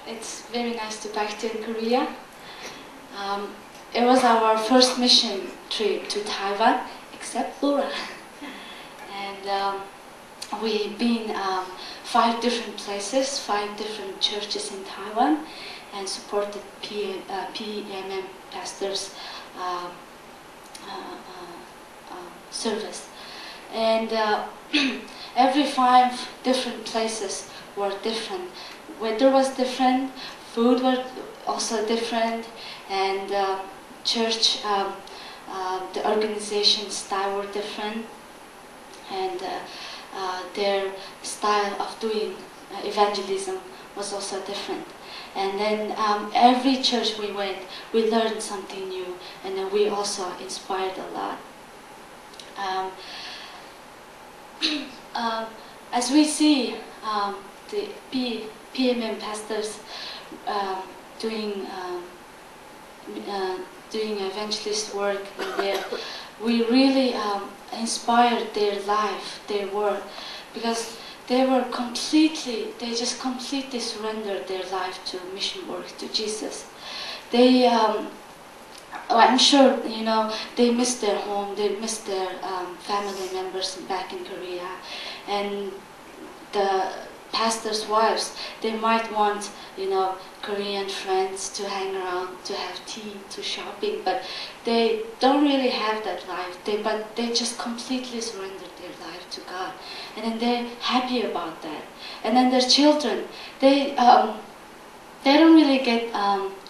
It's very nice to be back to Korea. It was our first mission trip to Taiwan, except Laura. And we've been 5 different places, 5 different churches in Taiwan, and supported PMM pastors' service. And every 5 different places were different. Weather was different, food was also different, and church, the organization style were different, and their style of doing evangelism was also different. And then every church we went, we learned something new, and then we also inspired a lot. As we see the PMM pastors doing evangelist work there, we really inspired their life, their work, because they just completely surrendered their life to mission work, to Jesus. They, I'm sure, you know, they missed their home, they missed their family members back in Korea, and the pastors' wives, they might want, you know, Korean friends to hang around, to have tea, to shopping, but they don't really have that life. But they just completely surrendered their life to God, and then they're happy about that. And then their children, they don't really get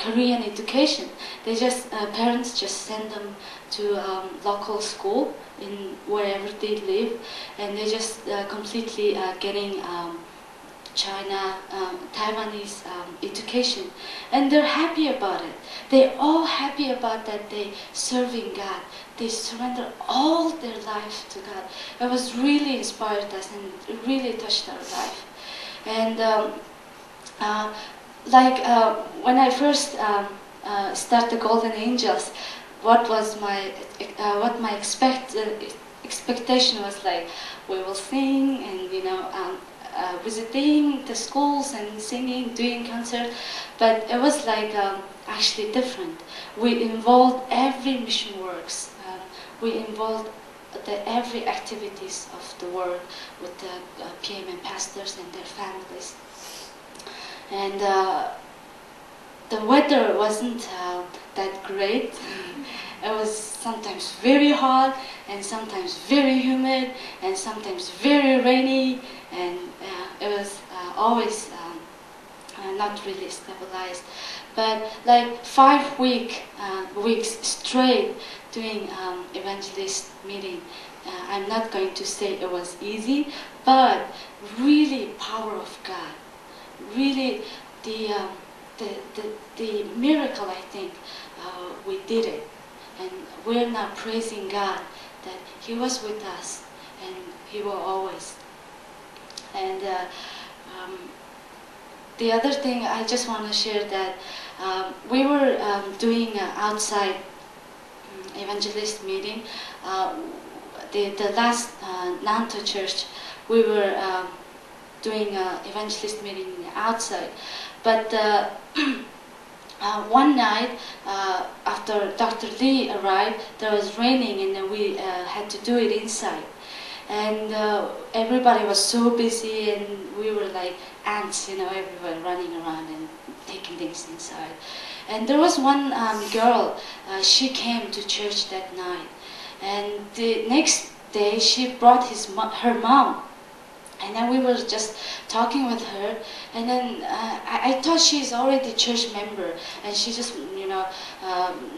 Korean education. They just parents just send them to local school in wherever they live, and they just completely getting Taiwanese education, and they're happy about it. They're all happy about that. They serving God. They surrender all their life to God. It was really inspired us, and it really touched our life. And when I first started Golden Angels, what my expectation was like, we will sing and, you know, visiting the schools and singing, doing concerts, but it was like actually different. We involved every mission works. We involved every activities of the work with the PMM pastors and their families. And the weather wasn't that great. It was sometimes very hot, and sometimes very humid, and sometimes very rainy, and it was always not really stabilized. But like 5 weeks straight doing evangelist meeting, I'm not going to say it was easy, but really power of God, really the miracle, I think we did it. And we're now praising God that He was with us, and He will always. And the other thing I just want to share that we were doing outside evangelist meeting. The last Nanto church, we were doing evangelist meeting outside, but. One night, after Dr. Lee arrived, there was raining, and then we had to do it inside. And everybody was so busy, and we were like ants, you know, everywhere running around and taking things inside. And there was one girl, she came to church that night. And the next day, she brought her mom. And then we were just talking with her, and then I thought she's already a church member, and she just, you know,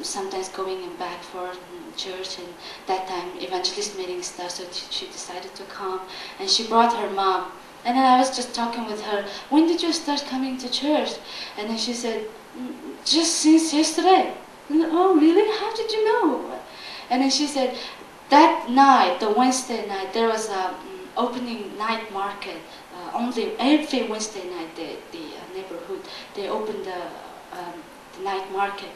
sometimes going back for church, and that time evangelist meeting started, so she decided to come, and she brought her mom. And then I was just talking with her, when did you start coming to church? And then she said, just since yesterday. And, oh, really? How did you know? And then she said, that night, the Wednesday night, there was a opening night market. Only every Wednesday night, the neighborhood, they opened the night market.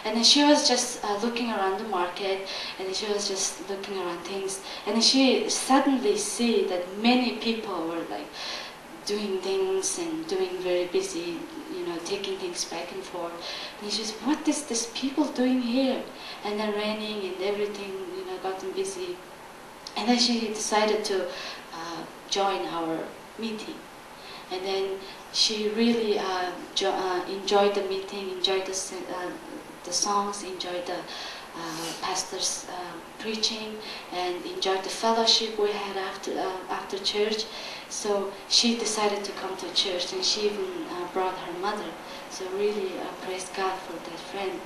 And then she was just looking around the market, and then she was just looking around things. And then she suddenly see that many people were like doing things and doing very busy, taking things back and forth. And she said, what is this people doing here? And then raining and everything, gotten busy. And then she decided to join our meeting. And then she really enjoyed the meeting, enjoyed the songs, enjoyed the pastor's preaching, and enjoyed the fellowship we had after church. So she decided to come to church, and she even brought her mother. So really praise God for that friend.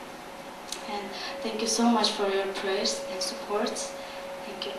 And thank you so much for your prayers and support. Thank you.